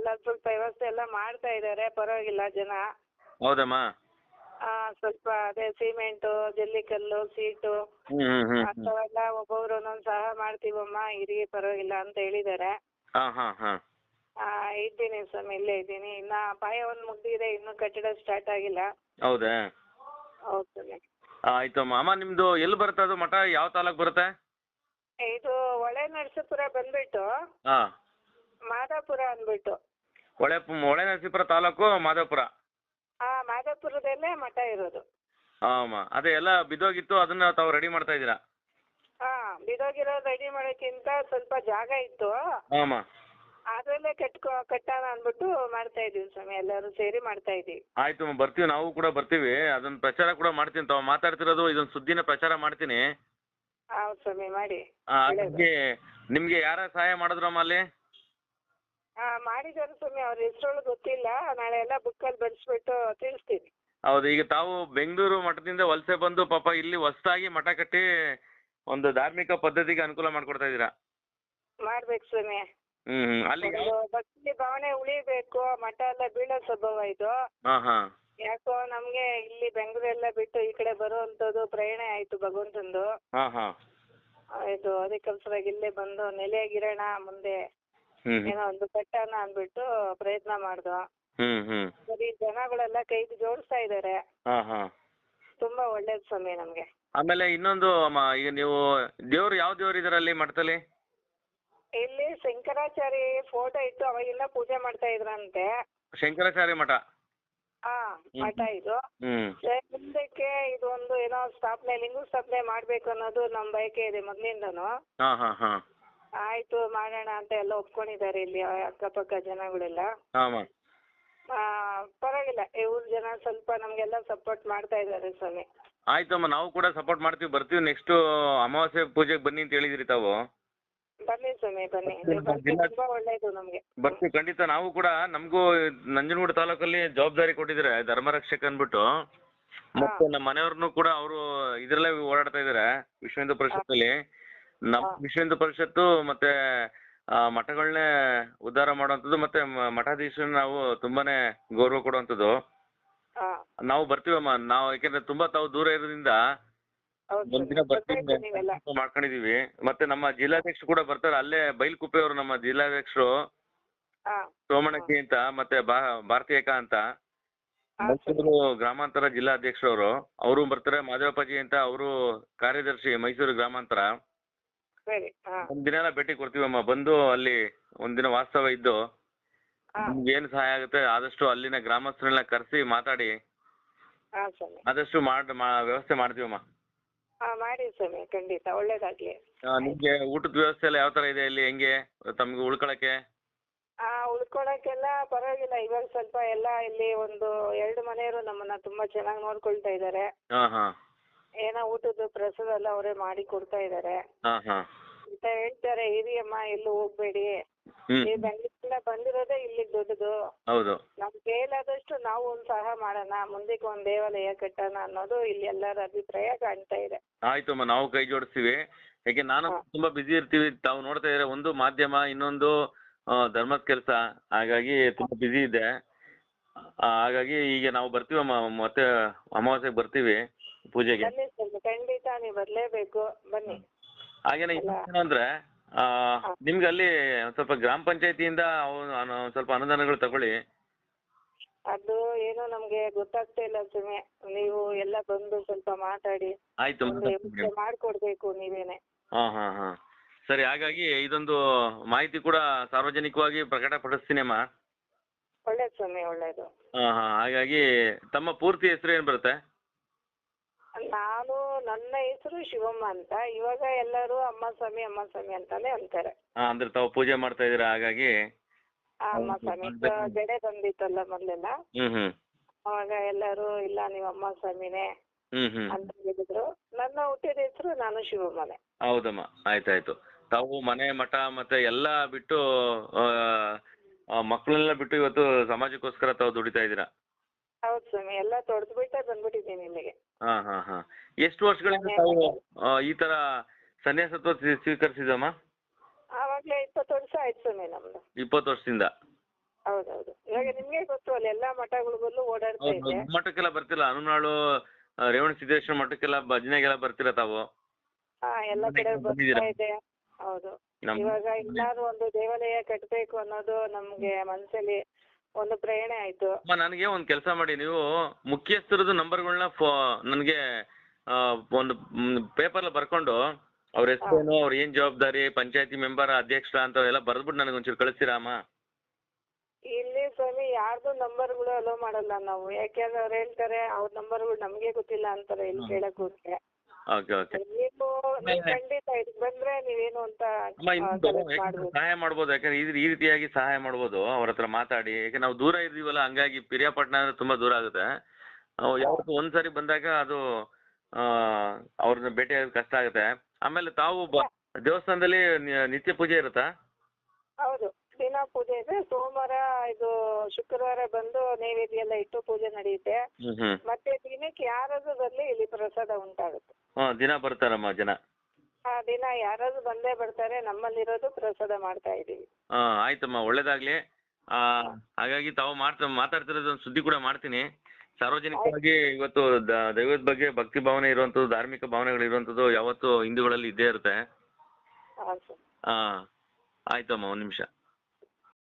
ಎಲ್ಲ ಸ್ವಲ್ಪ ವ್ಯವಸ್ಥೆ ಎಲ್ಲ ಮಾಡ್ತಾ ಇದ್ದಾರೆ, ಪರವಾಗಿಲ್ಲ ಜನ. ಹೌದಮ್ಮ. ಸ್ವಲ್ಪ ಅದೇ ಸಿಮೆಂಟು, ಜಲ್ಲಿಕಲ್ಲು, ಸೀಟು ಅಂಥವೆಲ್ಲ ಒಬ್ಬೊಬ್ರು ಒಂದೊಂದು ಸಹ ಮಾಡ್ತೀವಮ್ಮ, ಇರಿ ಪರವಾಗಿಲ್ಲ ಅಂತ ಹೇಳಿದ್ದಾರೆ. ಇದ್ದೀನಿ ಸ್ವಾಮಿ, ಇಲ್ಲೇ ಇದ್ದೀನಿ. ಇನ್ನ ಪಾಯ ಒಂದು ಮುಗ್ದಿದೆ, ಇನ್ನು ಕಟ್ಟಡ ಸ್ಟಾರ್ಟ್ ಆಗಿಲ್ಲ. ಹೌದಾ? ಹೌದು ಸ್ವಾಮಿ. ಆಯ್ತಮ್ಮ. ಅಮ್ಮ ನಿಮ್ದು ಎಲ್ಲಿ ಬರುತ್ತೆ ಅದು ಮಠ? ಯಾವ ತಾಲೂಕು ಬರುತ್ತೆ? ಇದು ಹೊಳೆ ನರಸೀಪುರ ಬಂದ್ಬಿಟ್ಟು ಮಾದಾಪುರ ಅಂದ್ಬಿಟ್ಟು. ಹೊಳೆ ನರಸೀಪುರ ತಾಲೂಕು ಮಾದಾಪುರ. ಮಾದಾಪುರದಲ್ಲೇ ಮಠ ಇರೋದು. ಅಮ್ಮ ಅದೇ ಎಲ್ಲ ಬಿದ್ದೋಗಿತ್ತು, ಅದನ್ನ ತಾವು ರೆಡಿ ಮಾಡ್ತಾ ಇದ್ದೀರಾ? ಬಿದೋಗಿರೋದು ರೆಡಿ ಮಾಡೋಕ್ಕಿಂತ ಸ್ವಲ್ಪ ಜಾಗ ಇತ್ತು, ಅದ್ರಲ್ಲೇ ಕಟ್ಟೋಣ ಅಂದ್ಬಿಟ್ಟು ಮಾಡ್ತಾ ಇದೀವಿ ಸ್ವಾಮಿ, ಎಲ್ಲರೂ ಸೇರಿ ಮಾಡ್ತಾ ಇದೀವಿ. ಆಯ್ತು ಬರ್ತೀವಿ, ನಾವು ಕೂಡ ಬರ್ತೀವಿ. ಅದನ್ನ ಪ್ರಚಾರ ಕೂಡ ಮಾಡ್ತೀನಿ. ತಾವು ಮಾತಾಡ್ತಿರೋದು ಇದೊಂದು ಸುದ್ದಿನ ಪ್ರಚಾರ ಮಾಡ್ತೀನಿ. ಹೌದು ಸ್ವಾಮಿ, ಮಾಡಿ. ನಿಮ್ಗೆ ಯಾರ ಸಹಾಯ ಮಾಡಿದ್ರಮ್ಮ ಅಲ್ಲಿ? ಮಾಡಿದ್ದಾರೆ ಸ್ವಾಮಿ, ಅವ್ರ ಹೆಸರುಗಳು ಗೊತ್ತಿಲ್ಲ, ನಾಳೆ ಎಲ್ಲ ಬುಕ್ಕಲ್ಲಿ ಬರೆಸ್ಬಿಟ್ಟು ತಿಳಿಸ್ತೀನಿ. ಹೌದು. ಈಗ ತಾವು ಬೆಂಗಳೂರು ಮಠದಿಂದ ವಲಸೆ ಬಂದು ಪಾಪ ಇಲ್ಲಿ ಹೊಸದಾಗಿ ಮಠ ಕಟ್ಟಿ ಒಂದು ಧಾರ್ಮಿಕ ಪದ್ಧತಿಗೆ ಅನುಕೂಲ ಮಾಡ್ಕೊಡ್ತಾ ಇದ್ದೀರಾ. ಮಾಡ್ಬೇಕು ಸ್ವಾಮಿ. ಅಲ್ಲಿ ಭಕ್ತಿ ಭಾವನೆ ಉಳಿಬೇಕು, ಮಠ ಎಲ್ಲ ಬೀಳೋ ಸ್ವಭಾವ ಇದು. ಯಾಕೋ ನಮ್ಗೆ ಇಲ್ಲಿ ಬೆಂಗಳೂರೆಲ್ಲ ಬಿಟ್ಟು ಈ ಕಡೆ ಬರುವಂತದ್ದು ಪ್ರಯಾಣ ಆಯ್ತು ಭಗವಂತಂದು. ಇದು ಅದಕ್ಕೋಸ್ಕರ ಇಲ್ಲೇ ಬಂದು ನೆಲೆಯಾಗಿರೋಣ, ಮುಂದೆ ಏನೋ ಒಂದು ಕಟ್ಟೋಣ ಅಂದ್ಬಿಟ್ಟು ಪ್ರಯತ್ನ ಮಾಡ್ದು. ಸರಿ, ಜನಗಳೆಲ್ಲ ಕೈ ಜೋಡಿಸ್ತಾ ಇದಾರೆ. ತುಂಬಾ ಒಳ್ಳೇದು ಸ್ವಾಮಿ ನಮ್ಗೆ. ಆಮೇಲೆ ಇನ್ನೊಂದು ಅಮ್ಮ, ಈಗ ನೀವು ದೇವ್ರು ಯಾವ ದೇವ್ರು ಇದಾರೆ ಅಲ್ಲಿ ಮಠದಲ್ಲಿ? ಇಲ್ಲಿ ಶಂಕರಾಚಾರ್ಯ ಫೋಟೋ ಇಟ್ಟು ಅವಾಗಿಂದ ಪೂಜೆ ಮಾಡ್ತಾ ಇದ್ರಂತೆ. ಶಂಕರಾಚಾರ್ಯ ಮಠ? ಮಠ ಇದು. ಮುಂದಕ್ಕೆ ಇದು ಒಂದು ಏನೋ ಸ್ಥಾಪನೆ, ಲಿಂಗ ಸ್ಥಾಪನೆ ಮಾಡ್ಬೇಕು ಅನ್ನೋದು ನಮ್ ಬಯಕೆ ಇದೆ ಮೊದ್ಲಿಂದನು. ಆಯ್ತು ಮಾಡೋಣ ಅಂತ ಎಲ್ಲ ಒಪ್ಕೊಂಡಿದ್ದಾರೆ ಇಲ್ಲಿ ಅಕ್ಕಪಕ್ಕ ಜನಗಳೆಲ್ಲ. ಪರವಾಗಿಲ್ಲ, ಇವ್ರ ಜನ ಸ್ವಲ್ಪ ನಮ್ಗೆಲ್ಲ ಸಪೋರ್ಟ್ ಮಾಡ್ತಾ ಇದ್ದಾರೆ ಸ್ವಾಮಿ. ಆಯ್ತಮ್ಮ, ನಾವು ಕೂಡ ಸಪೋರ್ಟ್ ಮಾಡ್ತೀವಿ, ಬರ್ತೀವಿ. ನೆಕ್ಸ್ಟ್ ಅಮಾವಾಸ್ಯೆ ಪೂಜೆಗೆ ಬನ್ನಿ ಅಂತ ಹೇಳಿದ್ರಿ ತಾವು. ಬನ್ನಿ ಸ್ವಾಮಿ, ಬನ್ನಿ, ತುಂಬಾ ಒಳ್ಳೇದು ನಮ್ಗೆ. ಬರ್ತೀವಿ ಖಂಡಿತ. ನಾವು ಕೂಡ, ನಮಗೂ ನಂಜನಗೂಡು ತಾಲೂಕಲ್ಲಿ ಜವಾಬ್ದಾರಿ ಕೊಟ್ಟಿದ್ದಾರೆ ಧರ್ಮರಕ್ಷಕ ಅಂದ್ಬಿಟ್ಟು. ಮತ್ತೆ ನಮ್ಮ ಮನೆಯವ್ರನ್ನು ಕೂಡ ಅವರು ಇದ್ರಲ್ಲೇ ಓಡಾಡ್ತಾ ಇದಾರೆ ವಿಶ್ವ ಹಿಂದೂ ಪರಿಷತ್ತಲ್ಲಿ. ನಮ್ಮ ವಿಶ್ವ ಹಿಂದೂ ಪರಿಷತ್ತು ಮತ್ತೆ ಮಠಗಳನ್ನೇ ಉದ್ಧಾರ ಮಾಡುವಂಥದ್ದು, ಮತ್ತೆ ಮಠಾಧೀಶರನ್ನ ನಾವು ತುಂಬಾನೇ ಗೌರವ ಕೊಡುವಂಥದ್ದು. ನಾವು ಬರ್ತೀವಮ್ಮ. ನಾವು ಯಾಕೆಂದ್ರೆ ತುಂಬಾ ತಾವು ದೂರ ಇರೋದ್ರಿಂದ ಒಂದಿನ ಬರ್ತೀವಿ ಮಾಡ್ಕೊಂಡಿದೀವಿ. ಮತ್ತೆ ನಮ್ಮ ಜಿಲ್ಲಾಧ್ಯಕ್ಷರು ಕೂಡ ಬರ್ತಾರೆ, ಅಲ್ಲೇ ಬೈಲ್ಕುಪ್ಪೆ ಅವರು ನಮ್ಮ ಜಿಲ್ಲಾಧ್ಯಕ್ಷರು ಸೋಮಣ್ಣಕ್ಕಿ ಅಂತ, ಮತ್ತೆ ಭಾರತೀಯಕ ಅಂತ ಮೈಸೂರು ಗ್ರಾಮಾಂತರ ಜಿಲ್ಲಾಧ್ಯಕ್ಷರವರು, ಅವರು ಬರ್ತಾರೆ. ಮಾದೇವಪ್ಪಾಜಿ ಅಂತ ಅವರು ಕಾರ್ಯದರ್ಶಿ ಮೈಸೂರು ಗ್ರಾಮಾಂತರ. ಒಂದಿನ ಎಲ್ಲ ಭೇಟಿ ಕೊಡ್ತೀವಮ್ಮ. ಬಂದು ಅಲ್ಲಿ ಒಂದಿನ ವಾಸ್ತವ ಇದ್ದು ನಿಮ್ಗೆ ಏನು ಸಹಾಯ ಆಗುತ್ತೆ ಆದಷ್ಟು ಅಲ್ಲಿನ ಗ್ರಾಮಸ್ಥರನ್ನ ಕರೆಸಿ ಮಾತಾಡಿ ಆದಷ್ಟು ವ್ಯವಸ್ಥೆ ಮಾಡ್ತೀವಮ್ಮ. ಮಾಡಿ ಸ್ವಾಮಿ, ಖಂಡಿತ ಒಳ್ಳೇದಾಗ್ಲಿ. ನಿಮ್ಗೆ ಊಟದ ವ್ಯವಸ್ಥೆ ಎಲ್ಲ ಯಾವ ತರ ಇದೆ ಇಲ್ಲಿ? ಹೆಂಗೆ ತಮ್ಗೆ ಉಳ್ಕೊಳಕ್ಕೆ? ಉಳ್ಕೊಳಕ್ಕೆಲ್ಲ ಪರವಾಗಿಲ್ಲ. ಇವಾಗ ಸ್ವಲ್ಪ ಎಲ್ಲ ಇಲ್ಲಿ ಒಂದು 2 ಮನೆಯವರು ನಮ್ಮನ್ನ ತುಂಬಾ ಚೆನ್ನಾಗಿ ನೋಡ್ಕೊಳ್ತಾ ಇದ್ದಾರೆ. ಏನೋ ಊಟದ ಪ್ರಸಾದ ಎಲ್ಲ ಅವರೇ ಮಾಡಿ ಕೊಡ್ತಾ ಇದ್ದಾರೆ ಅಂತ ಹೇಳ್ತಾರೆ. ಹಿರಿಯಮ್ಮ ಎಲ್ಲೂ ಹೋಗ್ಬೇಡಿ, ಈ ಬೆಂಗಳೂರಿಂದ ಬಂದಿರೋದೇ ಇಲ್ಲಿಗೆ ದೊಡ್ಡದು, ನಮ್ ಕೈಲಾದಷ್ಟು ನಾವು ಒಂದ್ ಸಹ ಮಾಡೋಣ, ಮುಂದಕ್ಕೆ ಒಂದ್ ದೇವಾಲಯ ಕಟ್ಟೋಣ ಅನ್ನೋದು ಇಲ್ಲಿ ಎಲ್ಲರ ಅಭಿಪ್ರಾಯ ಕಾಣ್ತಾ ಇದೆ. ಆಯ್ತಮ್ಮ, ನಾವು ಕೈ ಜೋಡಿಸ್ತೀವಿ. ಯಾಕೆ ನಾನು ತುಂಬಾ ಬಿಸಿ ಇರ್ತೀವಿ, ತಾವು ನೋಡ್ತಾ ಇದ್ರೆ ಒಂದು ಮಾಧ್ಯಮ, ಇನ್ನೊಂದು ಧರ್ಮದ ಕೆಲಸ, ಹಾಗಾಗಿ ತುಂಬಾ ಬಿಸಿ ಇದೆ. ಹಾಗಾಗಿ ಈಗ ನಾವು ಬರ್ತೀವಮ್ಮ, ಮತ್ತೆ ಅಮಾವಾಸ್ಯೆಗೆ ಬರ್ತೀವಿ ಪೂಜೆಗೆ. ಖಂಡಿತ ನೀವು ಬರ್ಲೇಬೇಕು, ಬನ್ನಿ. ಹಾಗೇನೆ ಏನಂದ್ರೆ ನಿಮ್ಗೆ ಅಲ್ಲಿ ಸ್ವಲ್ಪ ಗ್ರಾಮ ಪಂಚಾಯತಿಯಿಂದ ಸ್ವಲ್ಪ ಅನುದಾನಗಳು ತಗೊಳ್ಳಿ. ಅದು ಏನೋ ನಮ್ಗೆ ಗೊತ್ತಾಗ್ತಾ ಇಲ್ಲ ಸ್ವಾಮಿ, ನೀವು ಎಲ್ಲ ಬಂದು ಸ್ವಲ್ಪ ಮಾತಾಡಿ ಮಾಡ್ಕೊಡ್ಬೇಕು ನೀವೇನೆ. ಸರಿ, ಹಾಗಾಗಿ ಇದೊಂದು ಮಾಹಿತಿ ಕೂಡ ಸಾರ್ವಜನಿಕವಾಗಿ ಪ್ರಕಟಪಡಿಸ್ತೀನಿ ಅಮ್ಮ. ಒಳ್ಳೇದು ಸ್ವಾಮಿ, ಒಳ್ಳೇದು. ಹಾಗಾಗಿ ತಮ್ಮ ಪೂರ್ತಿ ಹೆಸರು ಏನ್ ಬರುತ್ತೆ? ನನ್ನ ಹೆಸರು ಶಿವಮ್ಮ ಅಂತ. ಇವಾಗ ಎಲ್ಲರೂ ಅಮ್ಮ ಸ್ವಾಮಿ ಅಂತಾನೆ ಅಂತಾರೆ. ಅಂದ್ರೆ ತಾವು ಪೂಜೆ ಮಾಡ್ತಾ ಇದೀರಾ, ಹಾಗಾಗಿ ಅಮ್ಮ ಸ್ವಾಮಿ ಜಡೆ ಬಂದಿತ್ತಲ್ಲ ಮೊದ್ಲೆಲ್ಲ, ಅವಾಗ ಎಲ್ಲರೂ ಇಲ್ಲ ನೀವು ಅಮ್ಮ ಸ್ವಾಮಿನೇ ಅಂತ ಹೇಳಿದ್ರು. ನನ್ನ ಹುಟ್ಟಿದ ಹೆಸರು ನಾನು ಶಿವಮ್ಮನೆ. ಹೌದಮ್ಮ, ಆಯ್ತಾಯ್ತು. ತಾವು ಮನೆ ಮಠ ಮತ್ತೆ ಎಲ್ಲಾ ಬಿಟ್ಟು ಮಕ್ಕಳೆಲ್ಲ ಬಿಟ್ಟು ಇವತ್ತು ಸಮಾಜಕ್ಕೋಸ್ಕರ ತಾವು ದುಡಿತಾ ಇದ್ದೀರಾ? ಹೌದು ಸ್ವಾಮಿ, ಎಲ್ಲ ತೊಡೆದು ಬಿಟ್ಟೆ ಬಂದ್ಬಿಟ್ಟಿದ್ದೀನಿ ಇಲ್ಲಿಗೆ. ಎಷ್ಟು ವರ್ಷಗಳಿಂದ ತಾವು ಈ ತರ ಸನ್ಯಾಸತ್ವ ಸ್ವೀಕರಿಸಿದಮ್ಮ? ಆವಾಗ್ಲೇ 20 ವರ್ಷ ಆಯ್ತು ಸ್ವಾಮಿ ನಮ್ದು. 20 ವರ್ಷದಿಂದ? ಹೌದೌದು. ಇವಾಗ ನಿಮ್ಗೆ ಗೊತ್ತು ಅಲ್ಲಿ ಎಲ್ಲಾ ಮಠಗಳಿಗಲ್ಲೂ ಓಡಾಡ್ತಾ ಇದೆ. ಮಠಕ್ಕೆಲ್ಲ ಬರ್ತಿಲ್ಲ, ಹನುಮಾಳು ರೇವಣ ಸಿದ್ದೇಶ್ವರ ಮಠಕ್ಕೆಲ್ಲ ಭಜನೆಗೆಲ್ಲ ಬರ್ತಿರ ತಾವು? ಹಾ, ಎಲ್ಲ ಕಡೆ ಬರ್ತಾ ಇದೆ. ಹೌದು. ಇವಾಗ ಎಲ್ಲಾರು ಒಂದು ದೇವಾಲಯ ಕಟ್ಬೇಕು ಅನ್ನೋದು ನಮ್ಗೆ ಮನ್ಸಲ್ಲಿ ಒಂದು ಪ್ರೇರಣೆ ಆಯ್ತು. ನನಗೆ ಒಂದ್ ಕೆಲಸ ಮಾಡಿ, ನೀವು ಮುಖ್ಯಸ್ಥರದ್ದು ನಂಬರ್ಗಳನ್ನ ನನಗೆ ಒಂದು ಪೇಪರ್ ಬರ್ಕೊಂಡು ಅವ್ರ ಹೆಸರೇನು, ಅವ್ರ ಏನ್ ಜವಾಬ್ದಾರಿ, ಪಂಚಾಯತಿ ಮೆಂಬರ್, ಅಧ್ಯಕ್ಷ ಅಂತ ಎಲ್ಲ ಬರ್ದ್ಬಿಟ್ಟು ನನಗೆ ಒಂಚೂರು ಕಳಿಸ್ತೀರಾ ಅಮ್ಮ? ಇಲ್ಲಿ ಸ್ವಾಮಿ ಯಾರ್ದು ನಂಬರ್ಗಳು ಅಲೋ ಮಾಡಲ್ಲ ನಾವು, ಯಾಕೆಂದ್ರೆ ಅವ್ರು ಹೇಳ್ತಾರೆ ಅವ್ರ ನಂಬರ್ಗಳು ನಮ್ಗೆ ಗೊತ್ತಿಲ್ಲ ಅಂತಾರೆ ಇಲ್ಲಿ ಕೇಳಕ್ ಹೋದ್ರೆ. ನೀವು ಖಂಡಿತ ಇದಕ್ ಬಂದ್ರೆ ನೀವೇನು ಅಂತ ಸಹಾಯ ಮಾಡ್ಬೋದು, ಯಾಕಂದ್ರೆ ಈ ರೀತಿಯಾಗಿ ಸಹಾಯ ಮಾಡ್ಬೋದು ಅವ್ರ ಹತ್ರ ಮಾತಾಡಿ. ಯಾಕೆ ನಾವು ದೂರ ಇದೀವಲ್ಲ, ಹಂಗಾಗಿ ಪಿರಿಯಾಪಟ್ಟಣ ಅಂದ್ರೆ ತುಂಬಾ ದೂರ ಆಗುತ್ತೆ. ಯಾವತ್ತು ಒಂದ್ಸರಿ ಬಂದಾಗ ಅದು ಅವ್ರನ್ನ ಭೇಟಿ ಆಗೋದು ಕಷ್ಟ ಆಗುತ್ತೆ. ಆಮೇಲೆ ತಾವು ದೇವಸ್ಥಾನದಲ್ಲಿ ನಿತ್ಯ ಪೂಜೆ ಇರುತ್ತಾ? ಹೌದು, ದಿನ ಪೂಜೆ ಇದೆ. ಸೋಮವಾರ ಇದು ಶುಕ್ರವಾರ ಬಂದು ನೈವೇದ್ಯ ಎಲ್ಲ ಇಟ್ಟು ಪೂಜೆ ನಡೆಯುತ್ತೆ. ಮತ್ತೆ ದಿನಕ್ಕೆ ಯಾರಾದ್ರೂ ಬರ್ಲಿ ಇಲ್ಲಿ ಪ್ರಸಾದ ಉಂಟಾಗುತ್ತೆ. ದಿನ ಬರ್ತಾರಮ್ಮ ಜನ? ದಿನ ಯಾರಾದ್ರೂ ಬಂದೇ ಬರ್ತಾರೆ. ನಮ್ಮಲ್ಲಿರೋದು ಪ್ರಸಾದ ಮಾಡ್ತಾ ಇದೀವಿ. ಆಯ್ತಮ್ಮ, ಒಳ್ಳೇದಾಗ್ಲಿ. ಹಾಗಾಗಿ ತಾವು ಮಾತಾಡ್ತಿರೋದು ಒಂದು ಸುದ್ದಿ ಕೂಡ ಮಾಡ್ತೀನಿ. ಸಾರ್ವಜನಿಕವಾಗಿ ಇವತ್ತು ದೈವದ ಬಗ್ಗೆ ಭಕ್ತಿ ಭಾವನೆ ಇರುವಂತದ್ದು, ಧಾರ್ಮಿಕ ಭಾವನೆಗಳು ಇರುವಂತದ್ದು ಯಾವತ್ತು ಹಿಂದೂಗಳಲ್ಲಿ ಇದ್ದೇ ಇರುತ್ತೆ. ಆಯ್ತಮ್ಮ, ಒಂದ್ ನಿಮಿಷ.